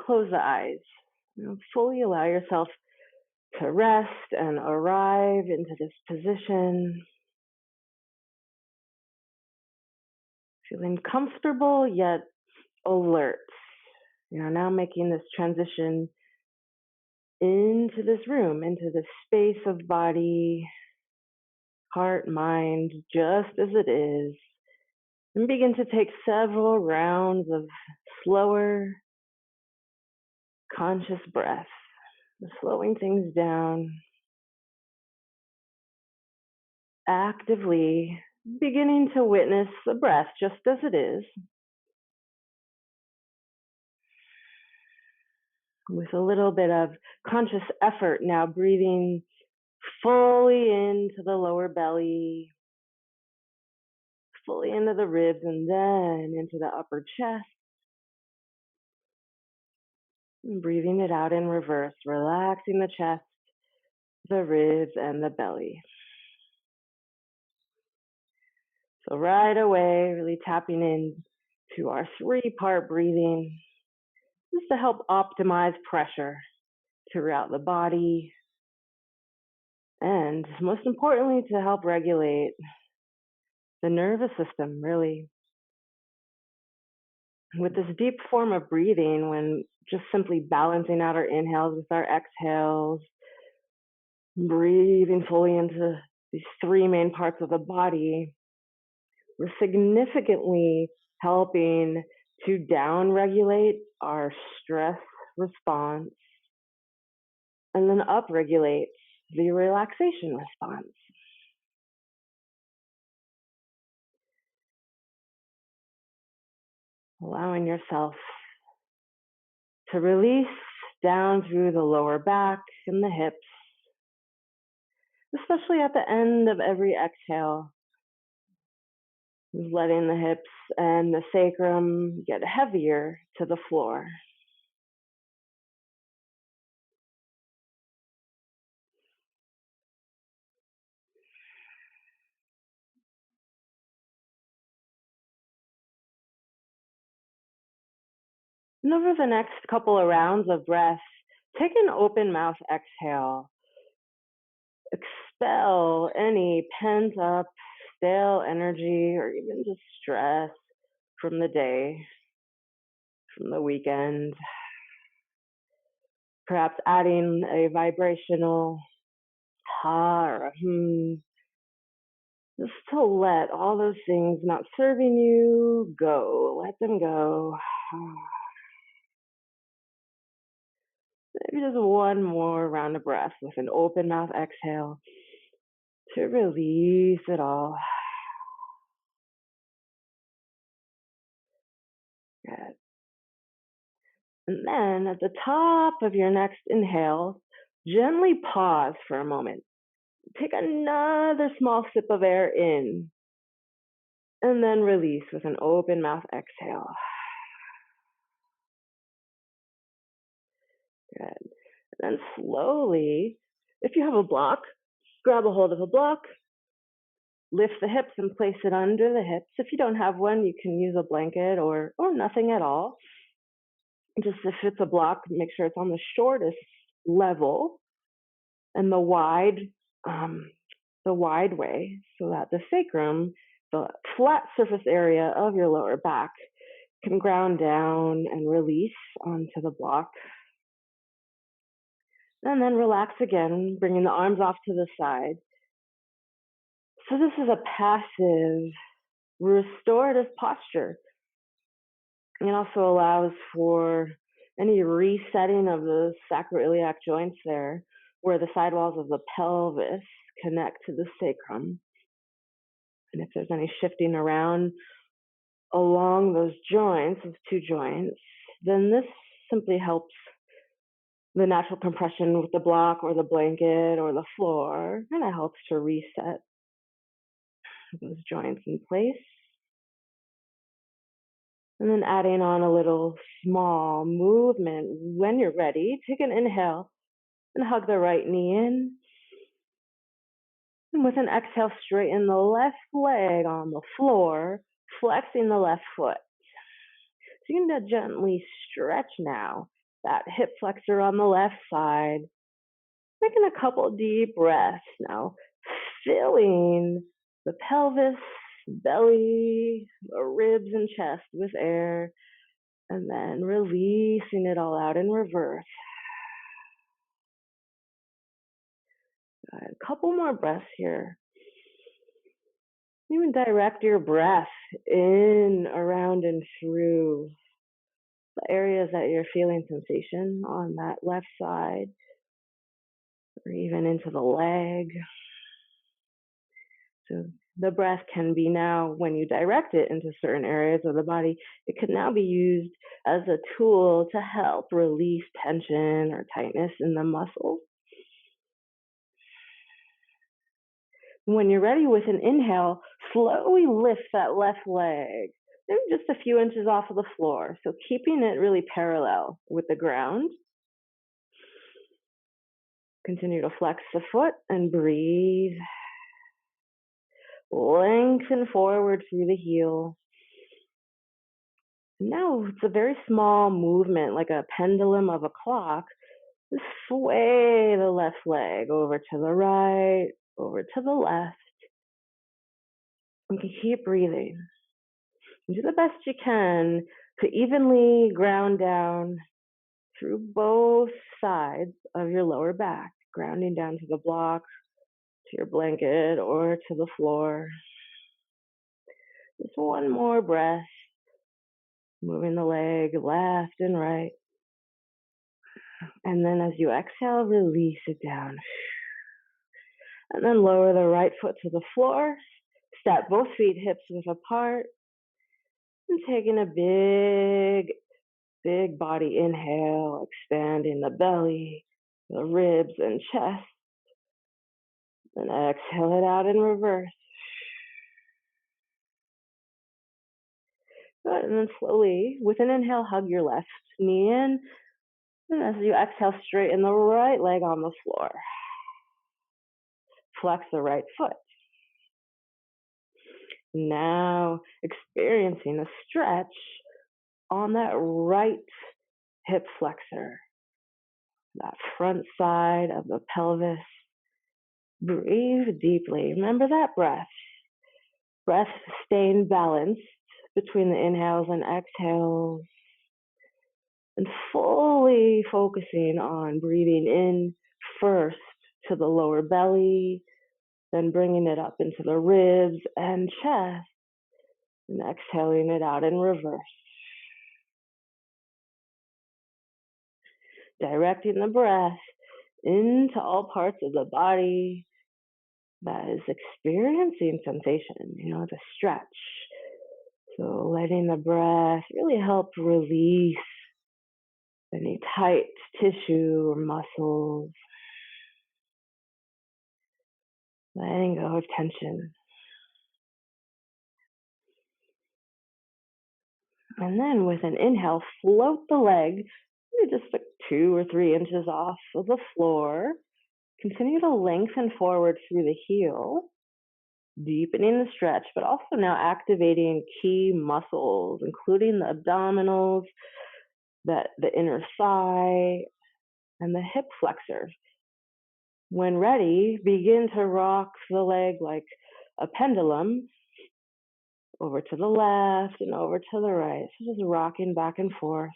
close the eyes. Fully allow yourself to rest and arrive into this position, feeling comfortable yet alert. Now making this transition into this room, into this space of body, heart, mind, just as it is. And begin to take several rounds of slower, conscious breath, slowing things down, actively beginning to witness the breath just as it is, with a little bit of conscious effort now breathing fully into the lower belly, fully into the ribs, and then into the upper chest. And breathing it out in reverse, relaxing the chest, the ribs, and the belly. So right away, really tapping in to our 3-part breathing, just to help optimize pressure throughout the body, and most importantly, to help regulate the nervous system, really. With this deep form of breathing, when just simply balancing out our inhales with our exhales, breathing fully into these 3 main parts of the body, we're significantly helping to down-regulate our stress response and then up-regulate the relaxation response. Allowing yourself to release down through the lower back and the hips, especially at the end of every exhale. Letting the hips and the sacrum get heavier to the floor. And over the next couple of rounds of breath, take an open mouth exhale. Expel any pent up, stale energy or even just stress from the day, from the weekend. Perhaps adding a vibrational ha or a just to let all those things not serving you go. Let them go. Maybe just one more round of breath with an open mouth exhale to release it all. Good. And then at the top of your next inhale, gently pause for a moment. Take another small sip of air in, and then release with an open mouth exhale. Good. And then slowly, if you have a block, grab a hold of a block, lift the hips and place it under the hips. If you don't have one, you can use a blanket or nothing at all. Just if it's a block, make sure it's on the shortest level and the wide way, so that the sacrum, the flat surface area of your lower back, can ground down and release onto the block. And then relax again, bringing the arms off to the side. So this is a passive, restorative posture. It also allows for any resetting of the sacroiliac joints there, where the sidewalls of the pelvis connect to the sacrum. And if there's any shifting around along those joints, those 2 joints, then this simply helps the natural compression with the block or the blanket or the floor, and it helps to reset those joints in place. And then adding on a little small movement when you're ready. Take an inhale and hug the right knee in. And with an exhale, straighten the left leg on the floor, flexing the left foot. So you can gently stretch now that hip flexor on the left side. Taking a couple deep breaths now, filling the pelvis, belly, ribs, and chest with air, and then releasing it all out in reverse. A couple more breaths here. Even direct your breath in, around, and through the areas that you're feeling sensation on that left side, or even into the leg. So the breath can be now, when you direct it into certain areas of the body, it can now be used as a tool to help release tension or tightness in the muscles. When you're ready with an inhale, slowly lift that left leg, maybe just a few inches off of the floor. So keeping it really parallel with the ground. Continue to flex the foot and breathe. Lengthen forward through the heel. Now it's a very small movement, like a pendulum of a clock. Just sway the left leg over to the right, over to the left. And keep breathing. Do the best you can to evenly ground down through both sides of your lower back, grounding down to the block, to your blanket, or to the floor. Just one more breath, moving the leg left and right. And then as you exhale, release it down. And then lower the right foot to the floor. Step both feet hips width apart. And taking a big body inhale, expanding the belly, the ribs and chest. And exhale it out in reverse. Good. And then slowly, with an inhale, hug your left knee in. And as you exhale, straighten the right leg on the floor. Flex the right foot. Now experiencing a stretch on that right hip flexor, that front side of the pelvis. Breathe deeply. Remember that breath. Breath staying balanced between the inhales and exhales. And fully focusing on breathing in first to the lower belly, then bringing it up into the ribs and chest, and exhaling it out in reverse. Directing the breath into all parts of the body that is experiencing sensation, the stretch. So letting the breath really help release any tight tissue or muscles. Letting go of tension. And then with an inhale, float the leg just 2 or 3 inches off of the floor. Continue to lengthen forward through the heel, deepening the stretch, but also now activating key muscles, including the abdominals, the inner thigh, and the hip flexor. When ready, begin to rock the leg like a pendulum over to the left and over to the right. So just rocking back and forth.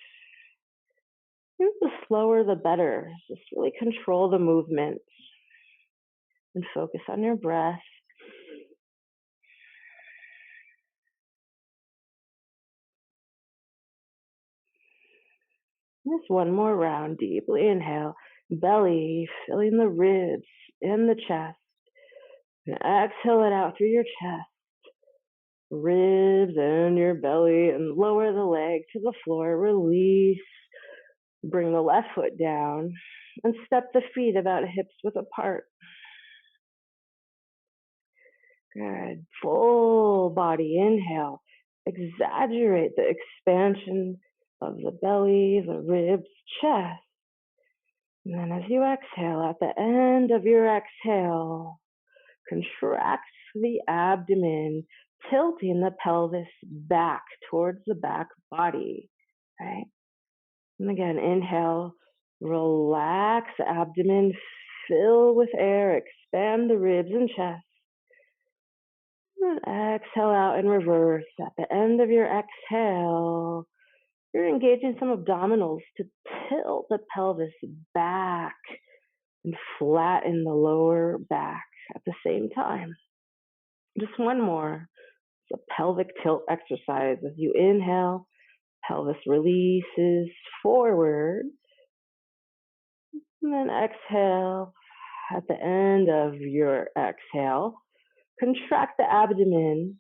The slower, the better. Just really control the movement and focus on your breath. Just one more round. Deeply inhale. Belly filling the ribs and the chest. And exhale it out through your chest. Ribs and your belly, and lower the leg to the floor. Release. Bring the left foot down and step the feet about hips width apart. Good. Full body inhale. Exaggerate the expansion of the belly, the ribs, chest. And then as you exhale, at the end of your exhale, contract the abdomen, tilting the pelvis back towards the back body, right? And again, inhale, relax the abdomen, fill with air, expand the ribs and chest. And exhale out in reverse. At the end of your exhale, you're engaging some abdominals to tilt the pelvis back and flatten the lower back at the same time. Just one more. It's a pelvic tilt exercise. As you inhale, pelvis releases forward. And then exhale. At the end of your exhale, contract the abdomen,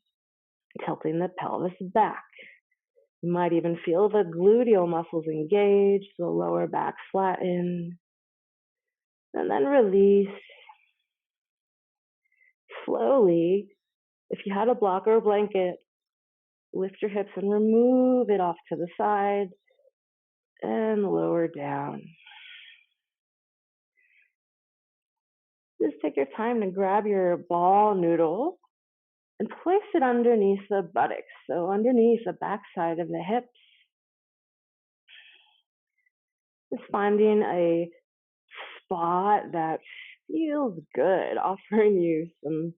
tilting the pelvis back. You might even feel the gluteal muscles engage, the lower back flatten, and then release. Slowly, if you had a block or a blanket, lift your hips and remove it off to the side and lower down. Just take your time to grab your ball noodle and place it underneath the buttocks, so underneath the backside of the hips. Just finding a spot that feels good, offering you some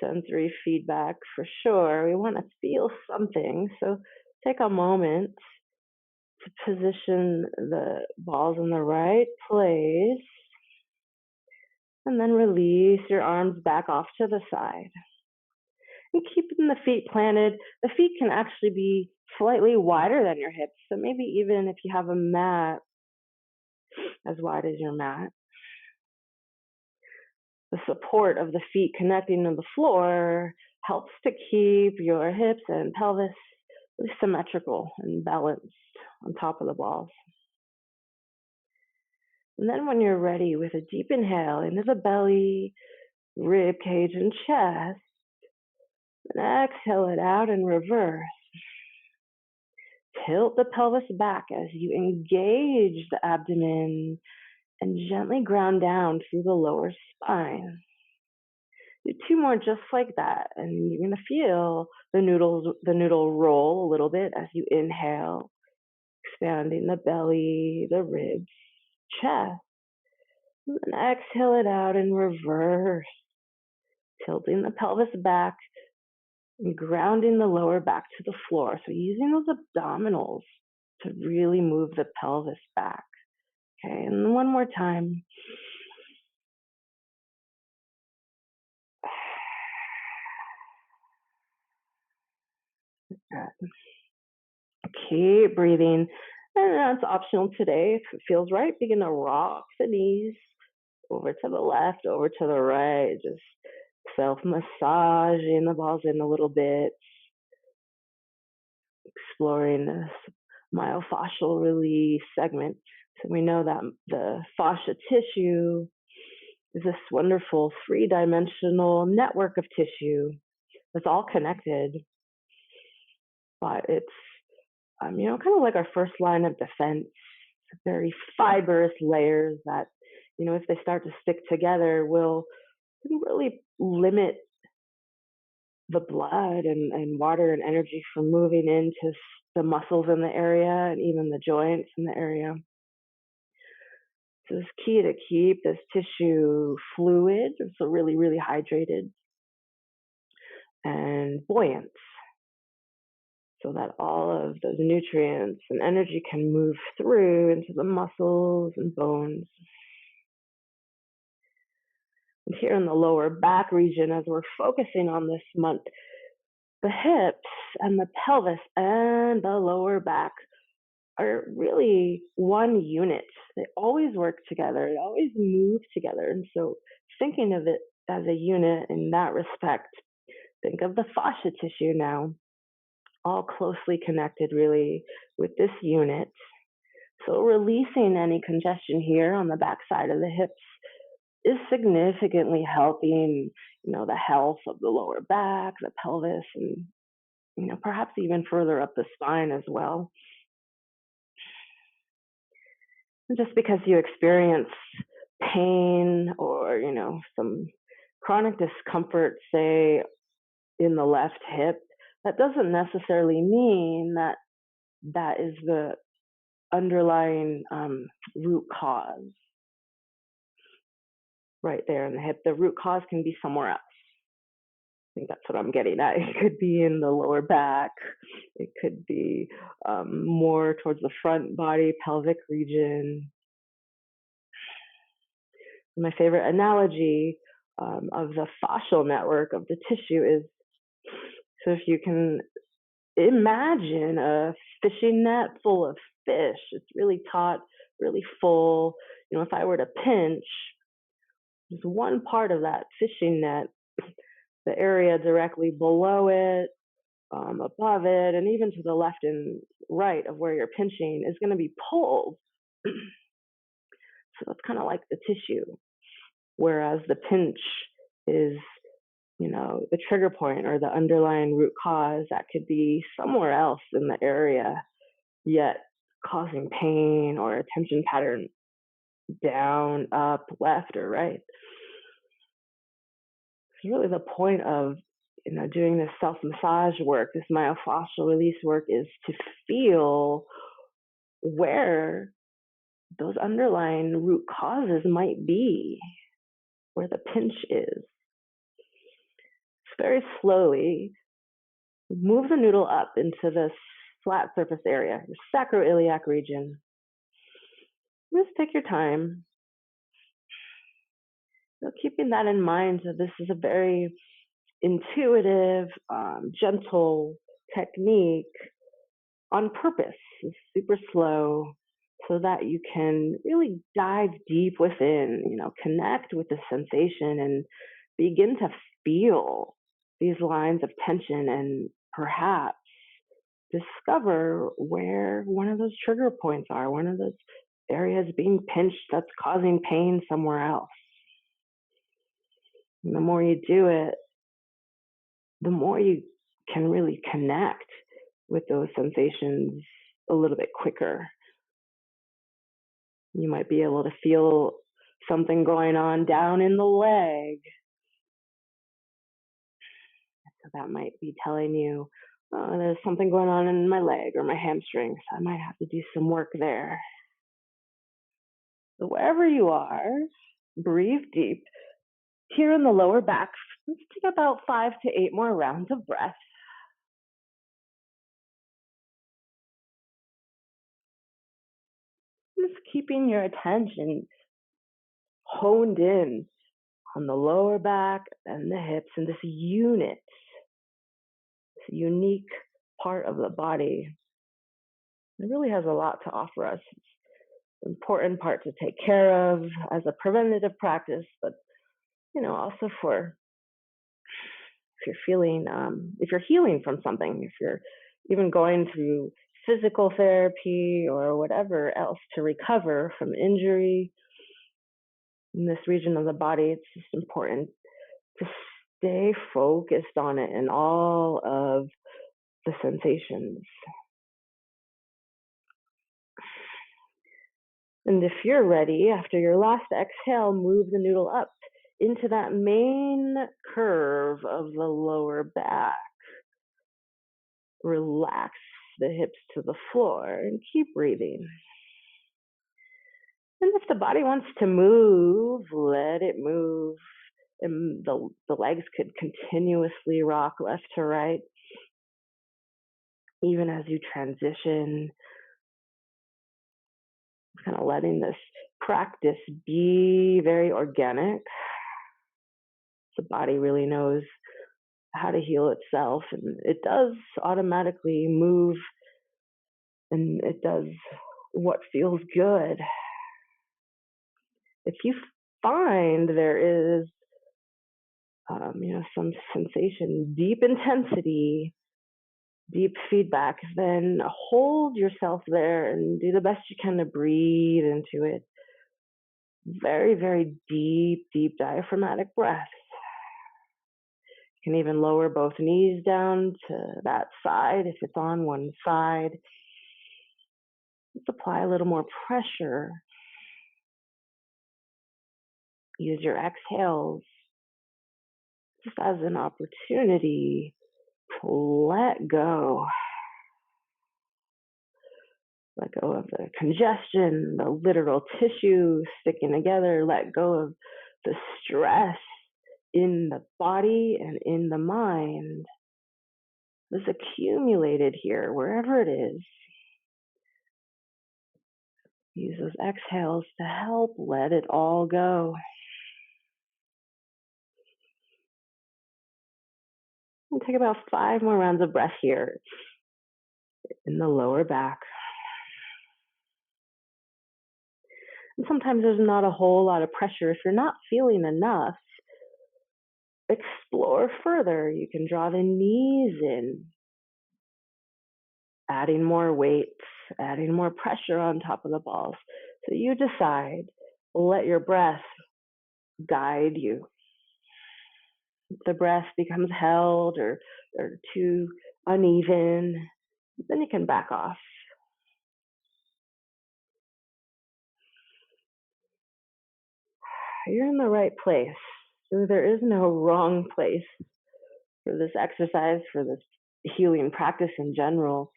sensory feedback for sure. We want to feel something, so take a moment to position the balls in the right place, and then release your arms back off to the side. And keeping the feet planted, the feet can actually be slightly wider than your hips, so maybe even if you have a mat as wide as your mat, the support of the feet connecting to the floor helps to keep your hips and pelvis symmetrical and balanced on top of the balls. And then when you're ready, with a deep inhale into the belly, rib cage, and chest, and exhale it out in reverse. Tilt the pelvis back as you engage the abdomen and gently ground down through the lower spine. Do two more just like that, and you're gonna feel the noodle roll a little bit as you inhale, expanding the belly, the ribs, chest, and then exhale it out in reverse, tilting the pelvis back and grounding the lower back to the floor. So using those abdominals to really move the pelvis back. Okay, and one more time. Keep breathing. And that's optional today. If it feels right, begin to rock the knees over to the left, over to the right. Just self-massaging the balls in a little bit. Exploring this myofascial release segment. So we know that the fascia tissue is this wonderful three-dimensional network of tissue that's all connected, but it's kind of like our first line of defense. Very fibrous layers that, if they start to stick together, will really limit the blood and water and energy from moving into the muscles in the area and even the joints in the area. So it's key to keep this tissue fluid, so really, really hydrated and buoyant, so that all of those nutrients and energy can move through into the muscles and bones. And here in the lower back region, as we're focusing on this month, the hips and the pelvis and the lower back are really one unit. They always work together, they always move together. And so thinking of it as a unit in that respect, think of the fascia tissue now, all closely connected really with this unit. So releasing any congestion here on the back side of the hips is significantly helping, the health of the lower back, the pelvis, and, perhaps even further up the spine as well. And just because you experience pain or, some chronic discomfort, say, in the left hip, that doesn't necessarily mean that is the underlying root cause right there in the hip. The root cause can be somewhere else. I think that's what I'm getting at. It could be in the lower back. It could be more towards the front body, pelvic region. My favorite analogy of the fascial network of the tissue is, so if you can imagine a fishing net full of fish, it's really taut, really full. If I were to pinch just one part of that fishing net, the area directly below it, above it, and even to the left and right of where you're pinching is going to be pulled. So that's kind of like the tissue, whereas the pinch is, the trigger point or the underlying root cause that could be somewhere else in the area, yet causing pain or a tension pattern down, up, left, or right. It's really the point of doing this self-massage work, this myofascial release work, is to feel where those underlying root causes might be, where the pinch is. Very slowly move the noodle up into this flat surface area, your sacroiliac region. Just take your time. Keeping that in mind, that this is a very intuitive, gentle technique on purpose. It's super slow so that you can really dive deep within, connect with the sensation and begin to feel these lines of tension and perhaps discover where one of those trigger points are, one of those areas being pinched that's causing pain somewhere else. And the more you do it, the more you can really connect with those sensations a little bit quicker. You might be able to feel something going on down in the leg. So that might be telling you, oh, there's something going on in my leg or my hamstrings. I might have to do some work there. So wherever you are, breathe deep. Here in the lower back, let's take about 5 to 8 more rounds of breath. Just keeping your attention honed in on the lower back and the hips and this unit, this unique part of the body. It really has a lot to offer us. It's an important part to take care of as a preventative practice, but also for if you're feeling, if you're healing from something, if you're even going through physical therapy or whatever else to recover from injury in this region of the body, it's just important to stay focused on it and all of the sensations. And if you're ready, after your last exhale, move the noodle up into that main curve of the lower back. Relax the hips to the floor and keep breathing. And if the body wants to move, let it move. And the legs could continuously rock left to right, even as you transition, kind of letting this practice be very organic. The body really knows how to heal itself, and it does automatically move, and it does what feels good. If you find there is some sensation, deep intensity, deep feedback, then hold yourself there and do the best you can to breathe into it. Very, very deep, deep diaphragmatic breaths. You can even lower both knees down to that side if it's on one side. Just apply a little more pressure. Use your exhales just as an opportunity to let go. Let go of the congestion, the literal tissue sticking together. Let go of the stress in the body and in the mind that's accumulated here, wherever it is. Use those exhales to help let it all go. And take about 5 more rounds of breath here in the lower back. And sometimes there's not a whole lot of pressure. If you're not feeling enough, explore further. You can draw the knees in, adding more weight, adding more pressure on top of the balls. So you decide, let your breath guide you. If the breath becomes held or too uneven, then you can back off. You're in the right place. So there is no wrong place for this exercise, for this healing practice in general.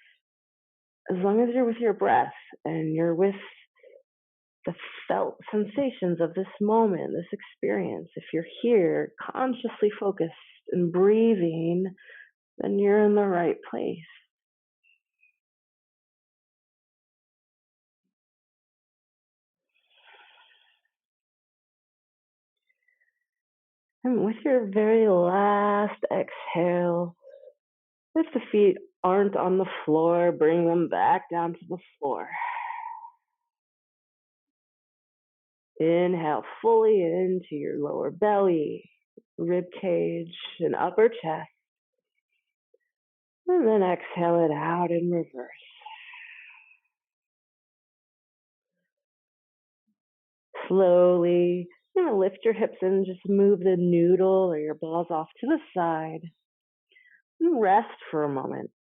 As long as you're with your breath and you're with the felt sensations of this moment, this experience, if you're here consciously focused and breathing, then you're in the right place. And with your very last exhale, if the feet aren't on the floor, bring them back down to the floor. Inhale fully into your lower belly, rib cage, and upper chest. And then exhale it out in reverse. Slowly, you're going to lift your hips and just move the noodle or your balls off to the side. And rest for a moment.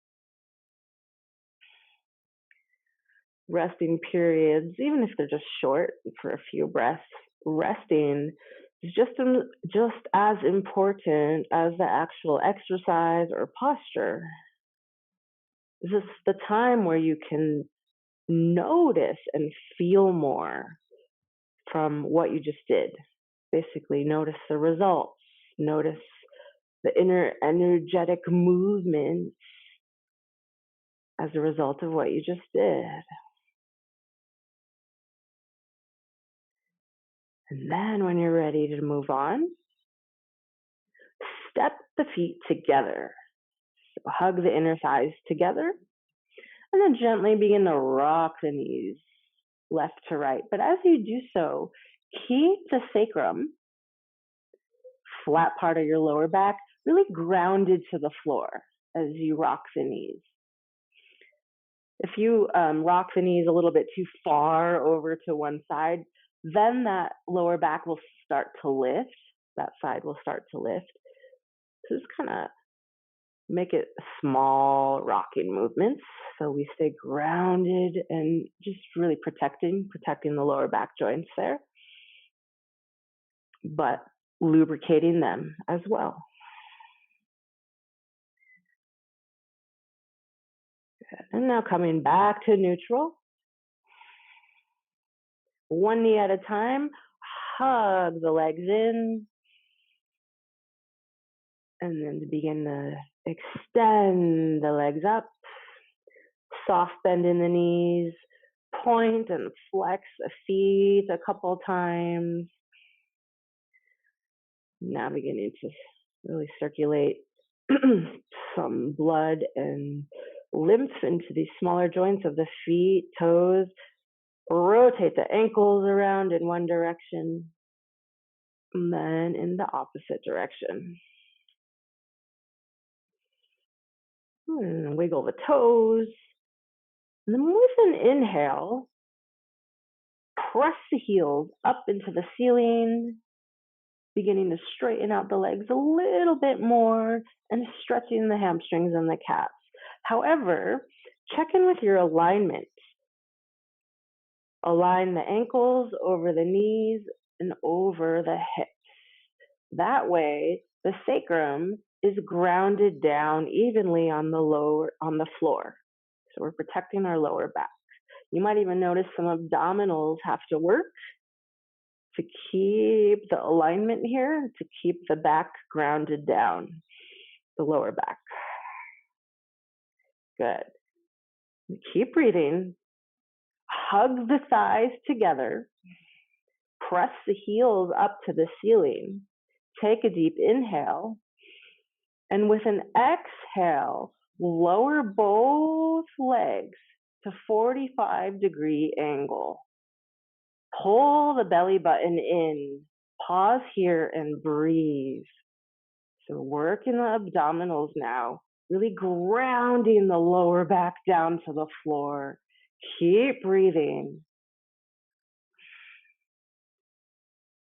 Resting periods, even if they're just short for a few breaths, resting is just as important as the actual exercise or posture. This is the time where you can notice and feel more from what you just did. Basically, notice the results, notice the inner energetic movement as a result of what you just did. And then when you're ready to move on, step the feet together. So hug the inner thighs together, and then gently begin to rock the knees left to right. But as you do so, keep the sacrum, flat part of your lower back, really grounded to the floor as you rock the knees. If you rock the knees a little bit too far over to one side, then that lower back will start to lift. That side will start to lift. So just kind of make it small rocking movements so we stay grounded and just really protecting the lower back joints there, but lubricating them as well. Good. And now coming back to neutral. One knee at a time, hug the legs in, and then to begin to extend the legs up, soft bend in the knees, point and flex the feet a couple times. Now beginning to really circulate some blood and lymph into these smaller joints of the feet, toes. Rotate the ankles around in one direction, and then in the opposite direction. And wiggle the toes. And then with an inhale, press the heels up into the ceiling, beginning to straighten out the legs a little bit more and stretching the hamstrings and the calves. However, check in with your alignment. Align the ankles over the knees and over the hips. That way, the sacrum is grounded down evenly on the floor. So we're protecting our lower back. You might even notice some abdominals have to work to keep the alignment here, to keep the back grounded down, the lower back. Good. Keep breathing. Hug the thighs together. Press the heels up to the ceiling. Take a deep inhale. And with an exhale, lower both legs to 45-degree angle. Pull the belly button in. Pause here and breathe. So working the abdominals now, really grounding the lower back down to the floor. Keep breathing.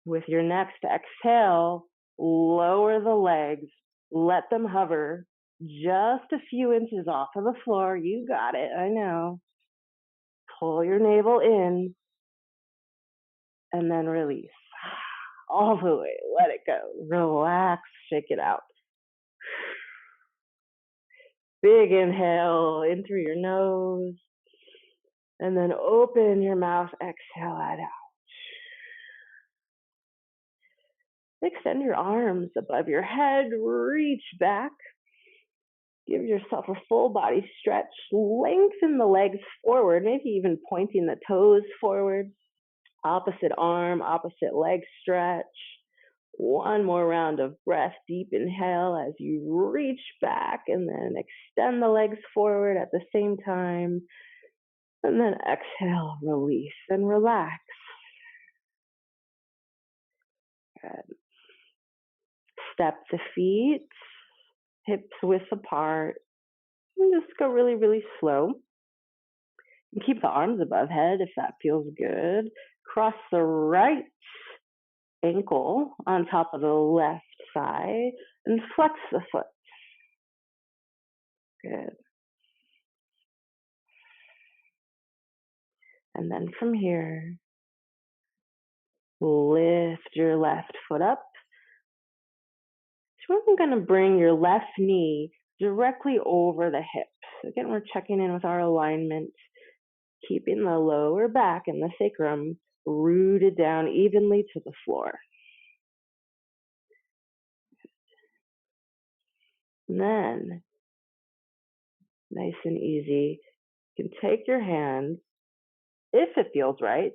With your next exhale, lower the legs. Let them hover just a few inches off of the floor. You got it, I know. Pull your navel in and then release. All the way, let it go. Relax, shake it out. Big inhale in through your nose. And then open your mouth, exhale that out. Extend your arms above your head, reach back. Give yourself a full body stretch. Lengthen the legs forward, maybe even pointing the toes forward. Opposite arm, opposite leg stretch. One more round of breath. Deep inhale as you reach back and then extend the legs forward at the same time. And then exhale, release and relax. Good. Step the feet, hips width apart. And just go really, really slow. And keep the arms above head if that feels good. Cross the right ankle on top of the left thigh and flex the foot. Good. And then from here, lift your left foot up. So we're going to bring your left knee directly over the hips. Again, we're checking in with our alignment, keeping the lower back and the sacrum rooted down evenly to the floor. And then, nice and easy, you can take your hands, if it feels right,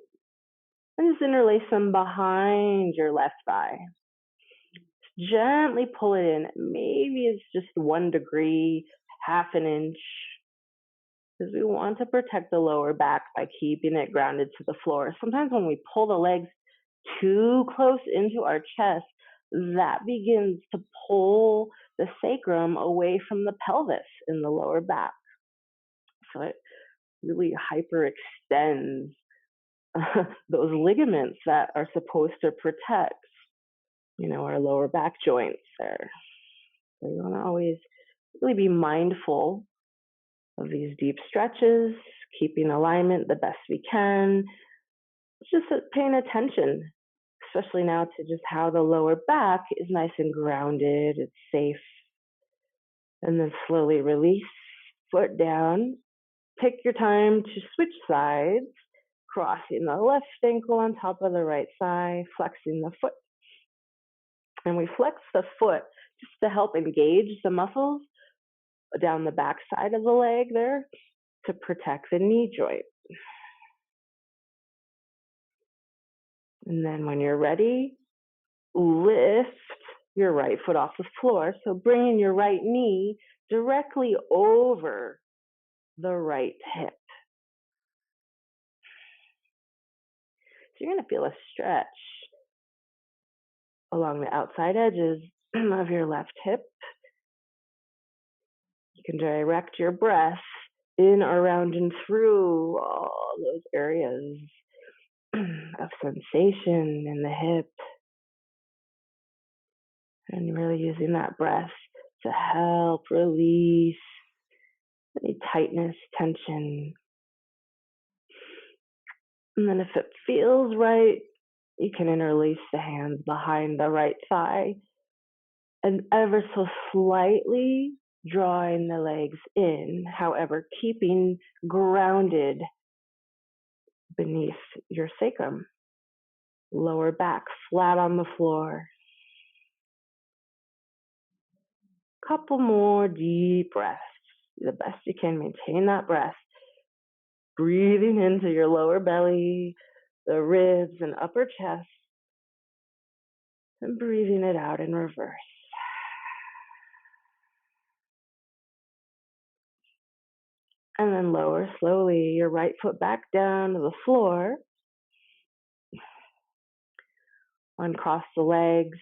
and just interlace them behind your left thigh. Gently pull it in. Maybe it's just 1 degree, half an inch, because we want to protect the lower back by keeping it grounded to the floor. Sometimes when we pull the legs too close into our chest, that begins to pull the sacrum away from the pelvis in the lower back. So it really hyperextends those ligaments that are supposed to protect, our lower back joints there. So you want to always really be mindful of these deep stretches, keeping alignment the best we can, just paying attention, especially now to just how the lower back is nice and grounded, it's safe. And then slowly release, foot down. Take your time to switch sides, crossing the left ankle on top of the right thigh, flexing the foot. And we flex the foot just to help engage the muscles down the back side of the leg there to protect the knee joint. And then when you're ready, lift your right foot off the floor. So bringing your right knee directly over the right hip. So you're going to feel a stretch along the outside edges of your left hip. You can direct your breath in, around, and through all those areas of sensation in the hip. And really using that breath to help release any tightness, tension. And then if it feels right, you can interlace the hands behind the right thigh and ever so slightly drawing the legs in, however, keeping grounded beneath your sacrum. Lower back flat on the floor. Couple more deep breaths. The best you can, maintain that breath. Breathing into your lower belly, the ribs and upper chest, and breathing it out in reverse. And then lower slowly your right foot back down to the floor. Uncross the legs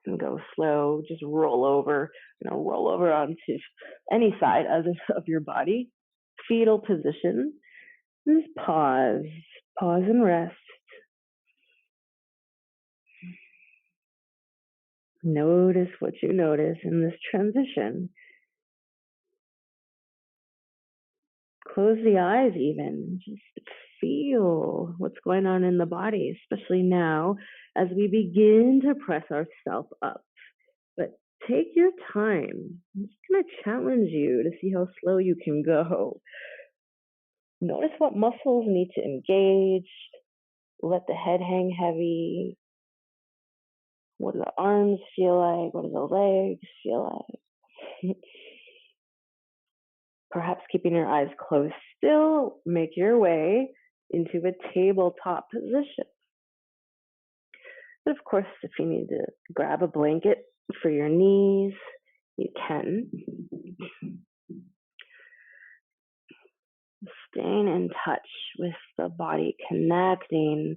and go slow. Just roll over, roll over onto any side of your body. Fetal position. Just pause and rest. Notice what you notice in this transition. Close the eyes even. Just feel what's going on in the body, especially now as we begin to press ourselves up. But take your time. I'm just going to challenge you to see how slow you can go. Notice what muscles need to engage. Let the head hang heavy. What do the arms feel like? What do the legs feel like? Perhaps keeping your eyes closed still, make your way into a tabletop position. But of course, if you need to grab a blanket for your knees, you can. Staying in touch with the body, connecting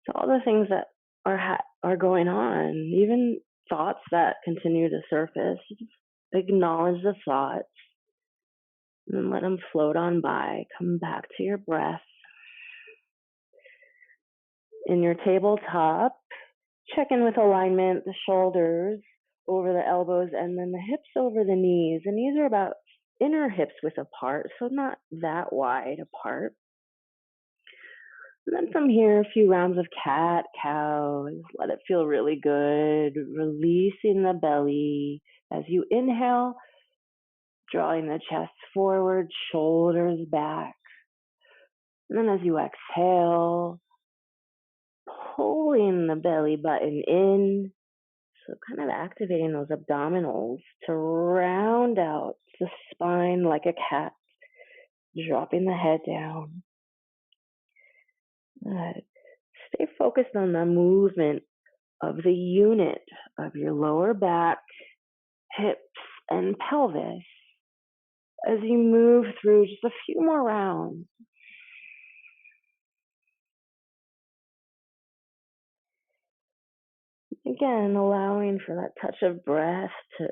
to all the things that are going on, even thoughts that continue to surface. Just acknowledge the thoughts and let them float on by. Come back to your breath. In your tabletop, check in with alignment, the shoulders over the elbows and then the hips over the knees. And these are about inner hips width apart, so not that wide apart. And then from here, a few rounds of cat, cow. Let it feel really good. Releasing the belly. As you inhale, drawing the chest forward, shoulders back. And then as you exhale, pulling the belly button in. So kind of activating those abdominals to round out the spine like a cat. Dropping the head down. Good. Stay focused on the movement of the unit of your lower back, hips, and pelvis as you move through just a few more rounds. Again, allowing for that touch of breath to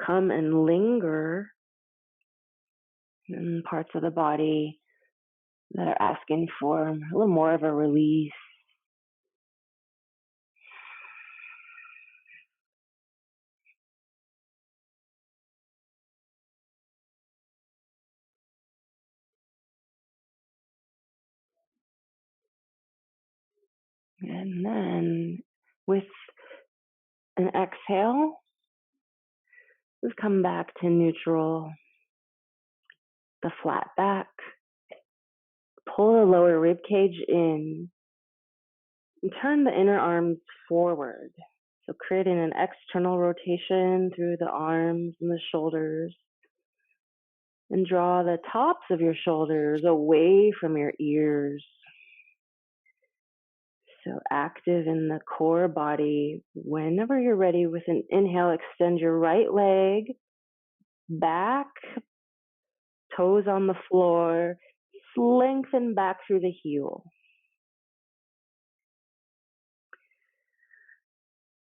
come and linger in parts of the body that are asking for a little more of a release. And then with an exhale, just come back to neutral, the flat back. Pull the lower rib cage in and turn the inner arms forward. So creating an external rotation through the arms and the shoulders. And draw the tops of your shoulders away from your ears. So active in the core body. Whenever you're ready with an inhale, extend your right leg back, toes on the floor, lengthen back through the heel.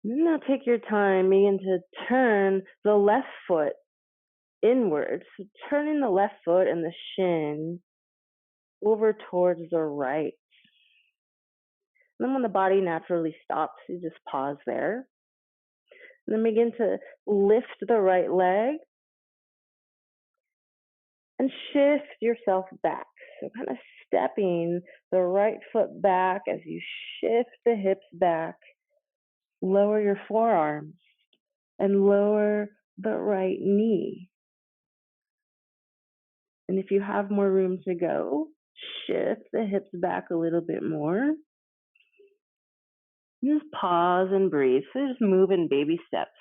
Now take your time, begin to turn the left foot inwards. So turning the left foot and the shin over towards the right. And then when the body naturally stops, you just pause there. And then begin to lift the right leg and shift yourself back. So kind of stepping the right foot back as you shift the hips back. Lower your forearms and lower the right knee. And if you have more room to go, Shift the hips back a little bit more. Just pause and breathe. So just move in baby steps.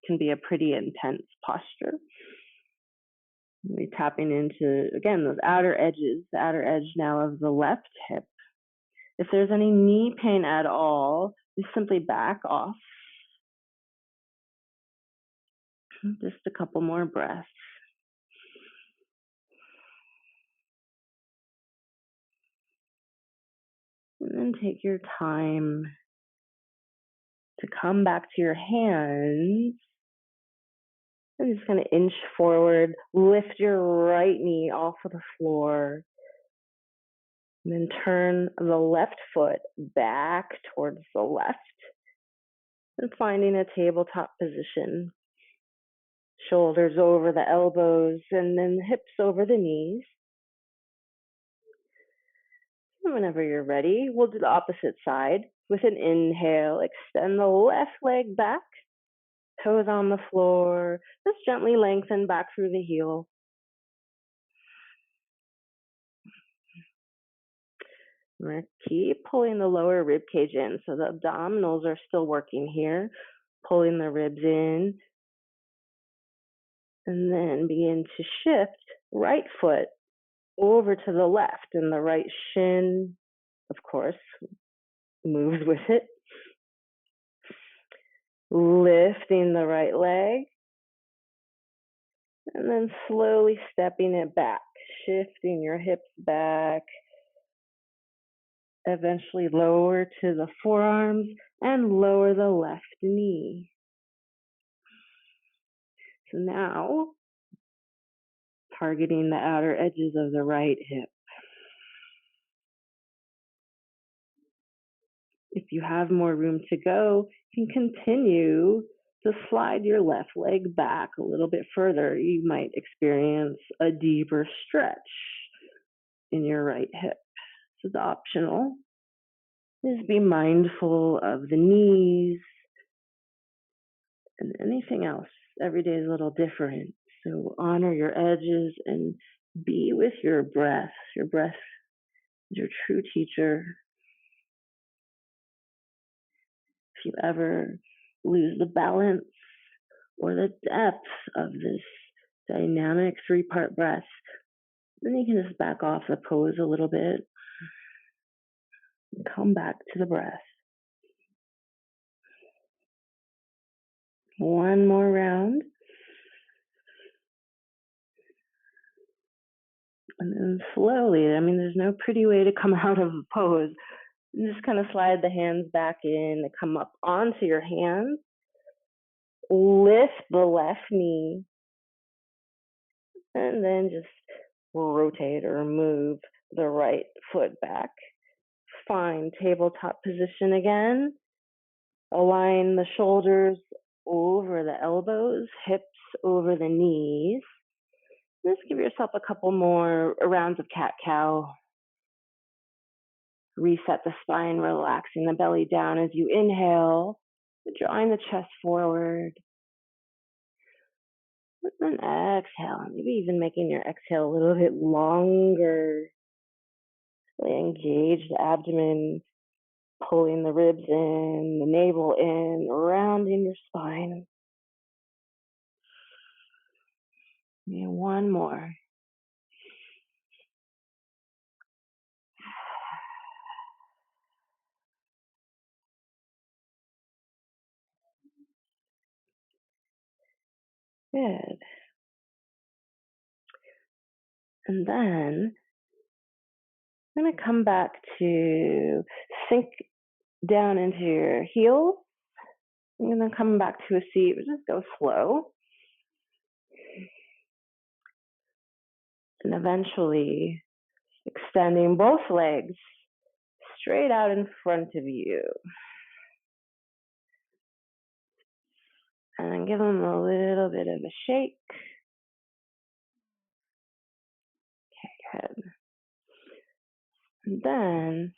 Can be a pretty intense posture. We're tapping into, again, those outer edges, the outer edge now of the left hip. If there's any knee pain at all, just simply back off. Just a couple more breaths. And then take your time to come back to your hands. I'm just going to inch forward, lift your right knee off of the floor, and then turn the left foot back towards the left, and finding a tabletop position. Shoulders over the elbows, and then hips over the knees. And whenever you're ready, we'll do the opposite side. With an inhale, extend the left leg back, toes on the floor. Just gently lengthen back through the heel. We're going to keep pulling the lower rib cage in, so the abdominals are still working here, pulling the ribs in. And then begin to shift right foot over to the left, and the right shin, of course, moves with it. Lifting the right leg, and then slowly stepping it back, shifting your hips back, eventually lower to the forearms and lower the left knee. So now, targeting the outer edges of the right hip. If you have more room to go, you can continue to slide your left leg back a little bit further. You might experience a deeper stretch in your right hip. This is optional. Just be mindful of the knees and anything else. Every day is a little different. So honor your edges and be with your breath. Your breath is your true teacher. If you ever lose the balance or the depth of this dynamic 3-part breath, then you can just back off the pose a little bit and come back to the breath. One more round. And then slowly, there's no pretty way to come out of a pose. You just kind of slide the hands back in, come up onto your hands, lift the left knee, and then just rotate or move the right foot back. Find tabletop position again. Align the shoulders over the elbows, hips over the knees. Just give yourself a couple more rounds of cat-cow. Reset the spine, relaxing the belly down as you inhale, drawing the chest forward. And then exhale, maybe even making your exhale a little bit longer. Really engage the abdomen, pulling the ribs in, the navel in, rounding your spine. And one more. Good. And then I'm going to come back to sink down into your heels. And then come back to a seat. Just go slow. And eventually extending both legs straight out in front of you. And then give them a little bit of a shake. Okay, good. And then,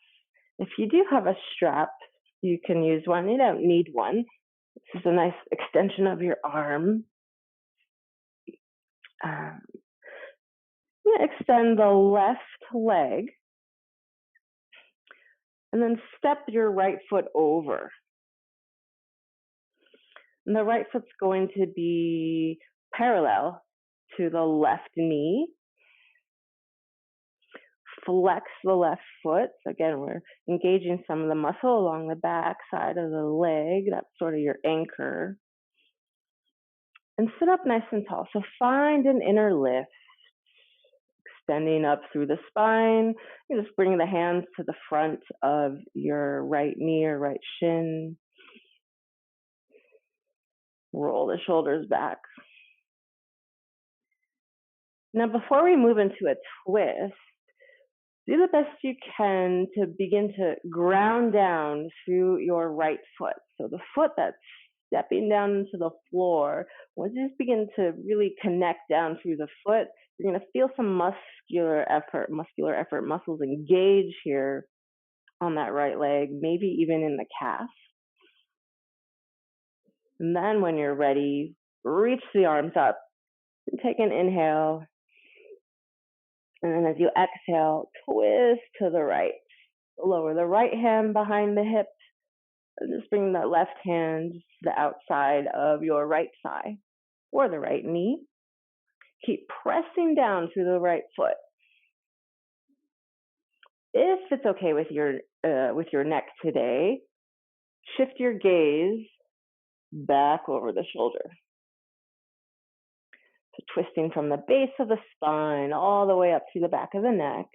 if you do have a strap, you can use one. You don't need one. This is a nice extension of your arm. Extend the left leg and then step your right foot over. And the right foot's going to be parallel to the left knee. Flex the left foot. So again, we're engaging some of the muscle along the back side of the leg. That's sort of your anchor. And sit up nice and tall. So find an inner lift, extending up through the spine. You just bring the hands to the front of your right knee or right shin. Roll the shoulders back. Now, before we move into a twist, do the best you can to begin to ground down through your right foot. So the foot that's stepping down into the floor, once you just begin to really connect down through the foot, you're going to feel some muscular effort, muscles engage here on that right leg, maybe even in the calf. And then when you're ready, reach the arms up and take an inhale. And then as you exhale, twist to the right. Lower the right hand behind the hip and just bring the left hand to the outside of your right thigh or the right knee. Keep pressing down through the right foot. If it's okay with your neck today, shift your gaze back over the shoulder. So twisting from the base of the spine all the way up through the back of the neck.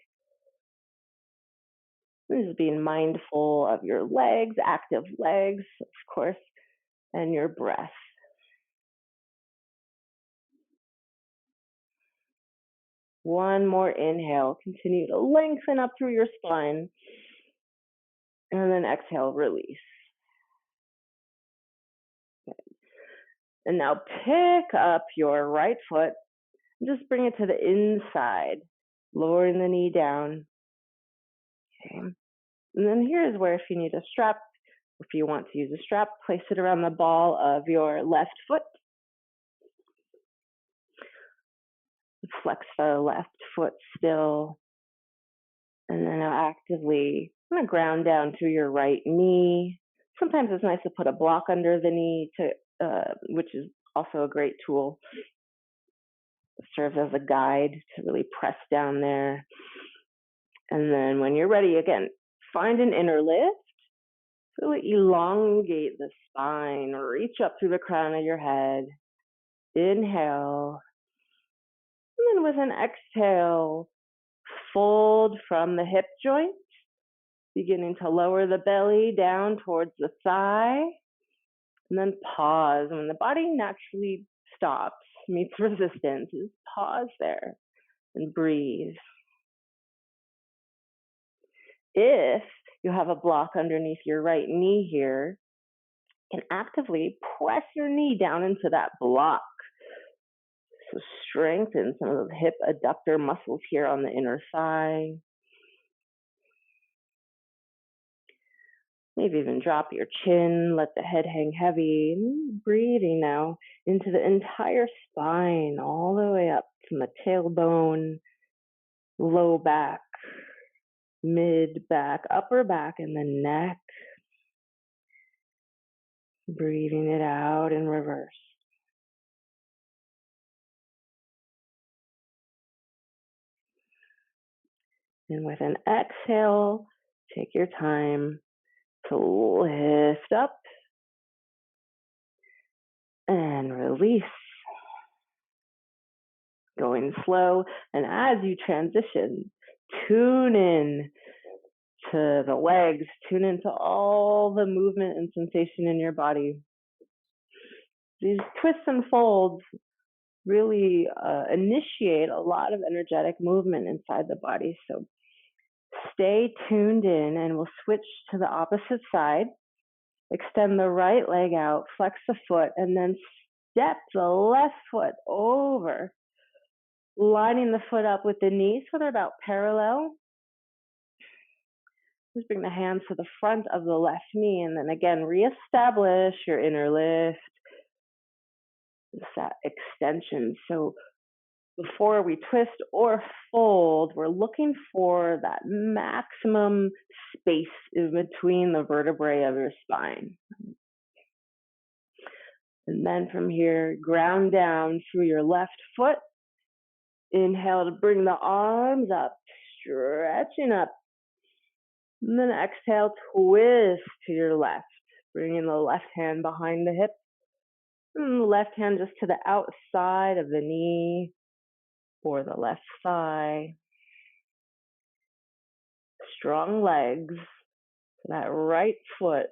Just being mindful of your legs, active legs, of course, and your breath. One more inhale. Continue to lengthen up through your spine. And then exhale, release. And now pick up your right foot. Just bring it to the inside, lowering the knee down. Okay. And then here's where if you need a strap, if you want to use a strap, place it around the ball of your left foot. Flex the left foot still. And then now actively kind of ground down through your right knee. Sometimes it's nice to put a block under the knee, which is also a great tool. It serves as a guide to really press down there. And then when you're ready, again, find an inner lift. Really elongate the spine. Reach up through the crown of your head. Inhale. And then with an exhale, fold from the hip joint, beginning to lower the belly down towards the thigh, and then pause. When the body naturally stops, meets resistance, just pause there and breathe. If you have a block underneath your right knee here, you can actively press your knee down into that block. So strengthen some of the hip adductor muscles here on the inner thigh. Maybe even drop your chin, let the head hang heavy. Breathing now into the entire spine, all the way up from the tailbone, low back, mid back, upper back, and the neck. Breathing it out in reverse. And with an exhale, take your time to lift up and release. Going slow, and as you transition, tune in to the legs, tune into all the movement and sensation in your body. These twists and folds really initiate a lot of energetic movement inside the body. So stay tuned in, and we'll switch to the opposite side. Extend the right leg out, flex the foot, and then step the left foot over, lining the foot up with the knee so they're about parallel. Just bring the hands to the front of the left knee, and then again, reestablish your inner lift. Just that extension. So Before we twist or fold, we're looking for that maximum space in between the vertebrae of your spine. And then from here, ground down through your left foot. Inhale to bring the arms up, stretching up. And then exhale, twist to your left, bringing the left hand behind the hip. And the left hand just to the outside of the knee or the left thigh. Strong legs. That right foot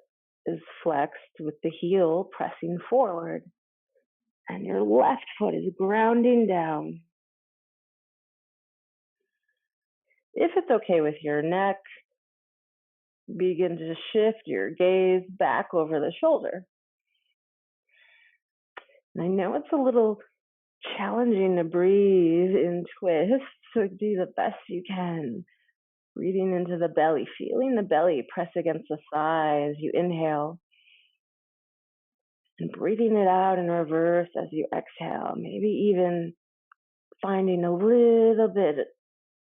is flexed with the heel pressing forward. And your left foot is grounding down. If it's okay with your neck, begin to shift your gaze back over the shoulder. And I know it's a little challenging to breathe in twist, so do the best you can. Breathing into the belly, feeling the belly press against the thigh as you inhale. And breathing it out in reverse as you exhale. Maybe even finding a little bit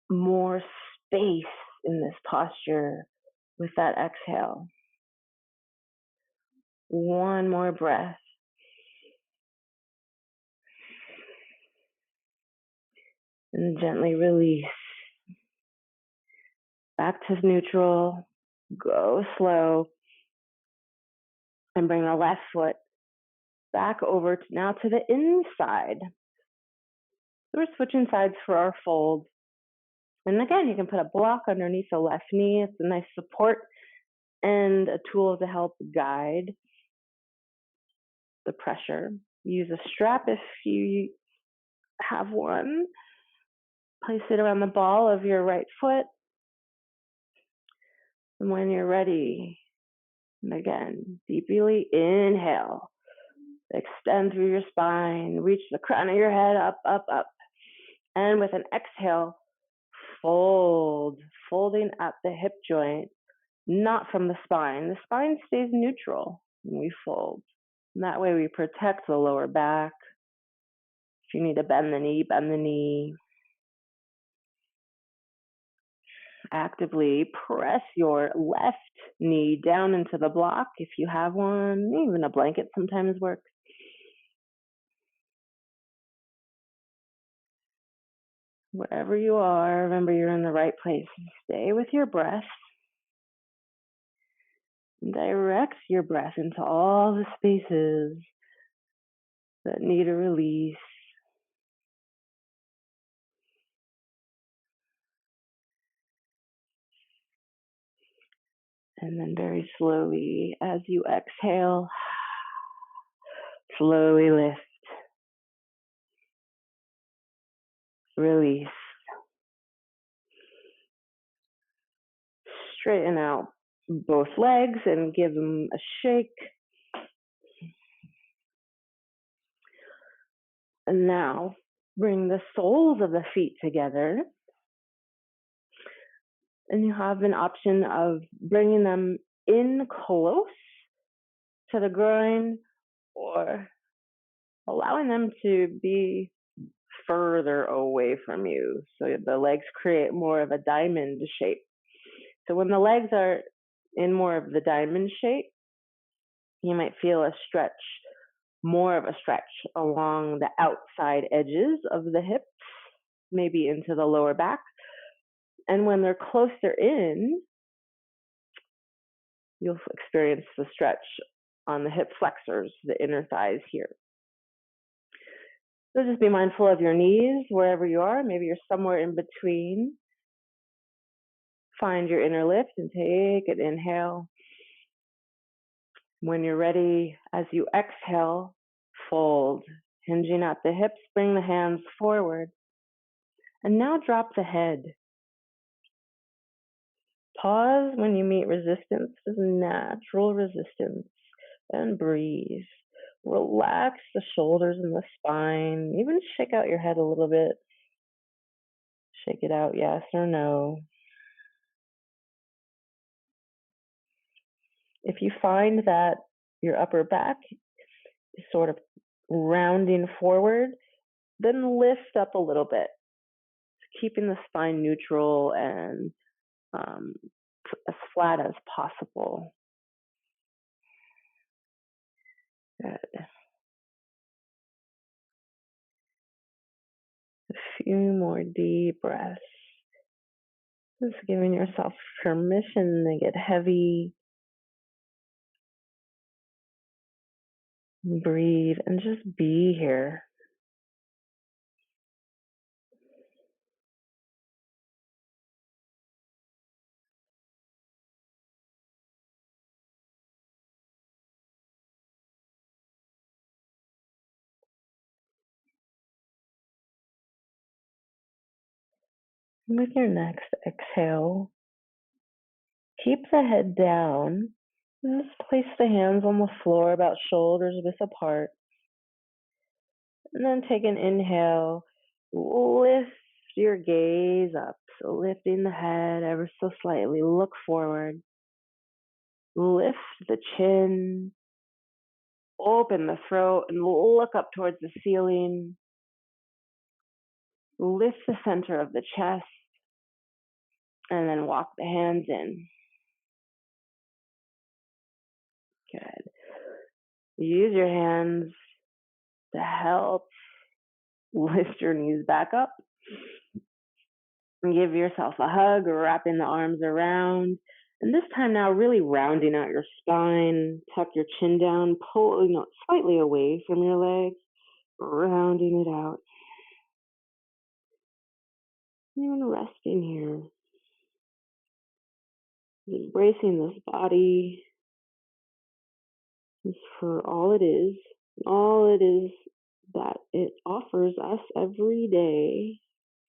more space in this posture with that exhale. One more breath. And gently release. Back to neutral. Go slow. And bring the left foot back over now to the inside. So we're switching sides for our fold. And again, you can put a block underneath the left knee. It's a nice support and a tool to help guide the pressure. Use a strap if you have one. Place it around the ball of your right foot. And when you're ready, and again, deeply inhale. Extend through your spine. Reach the crown of your head up, up, up. And with an exhale, fold. Folding at the hip joint, not from the spine. The spine stays neutral when we fold. And that way we protect the lower back. If you need to bend the knee, bend the knee. Actively press your left knee down into the block if you have one. Even a blanket sometimes works. Wherever you are, remember you're in the right place. Stay with your breath. Direct your breath into all the spaces that need a release. And then very slowly, as you exhale, slowly lift. Release. Straighten out both legs and give them a shake. And now, bring the soles of the feet together. And you have an option of bringing them in close to the groin or allowing them to be further away from you. So the legs create more of a diamond shape. So when the legs are in more of the diamond shape, you might feel a stretch, more of a stretch along the outside edges of the hips, maybe into the lower back. And when they're closer in, you'll experience the stretch on the hip flexors, the inner thighs here. So just be mindful of your knees wherever you are. Maybe you're somewhere in between. Find your inner lift and take an inhale. When you're ready, as you exhale, fold, hinging at the hips, bring the hands forward. And now drop the head. Pause when you meet resistance, just natural resistance, and breathe. Relax the shoulders and the spine. Even shake out your head a little bit. Shake it out, yes or no. If you find that your upper back is sort of rounding forward, Then lift up a little bit, keeping the spine neutral and um, as flat as possible. Good. A few more deep breaths. Just giving yourself permission to get heavy. Breathe and just be here. With your next exhale, keep the head down and just place the hands on the floor about shoulders width apart. And then take an inhale, lift your gaze up. So lifting the head ever so slightly, look forward. Lift the chin, open the throat, and look up towards the ceiling. Lift the center of the chest, and then walk the hands in. Good. Use your hands to help lift your knees back up. And give yourself a hug, wrapping the arms around. And this time now, really rounding out your spine. Tuck your chin down, pull slightly away from your legs, rounding it out. Even resting here. Embracing this body just for all it is that it offers us every day.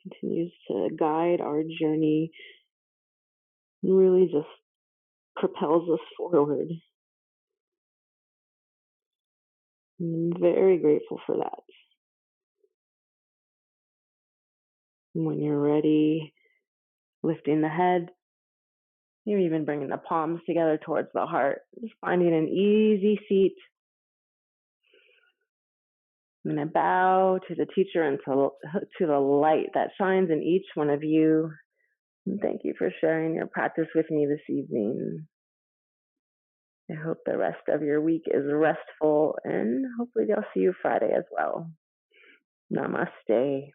Continues to guide our journey and really just propels us forward. I'm very grateful for that. When you're ready, lifting the head, you're even bringing the palms together towards the heart, just finding an easy seat. I'm going to bow to the teacher and to the light that shines in each one of you. And thank you for sharing your practice with me this evening. I hope the rest of your week is restful, and hopefully I'll see you Friday as well. Namaste.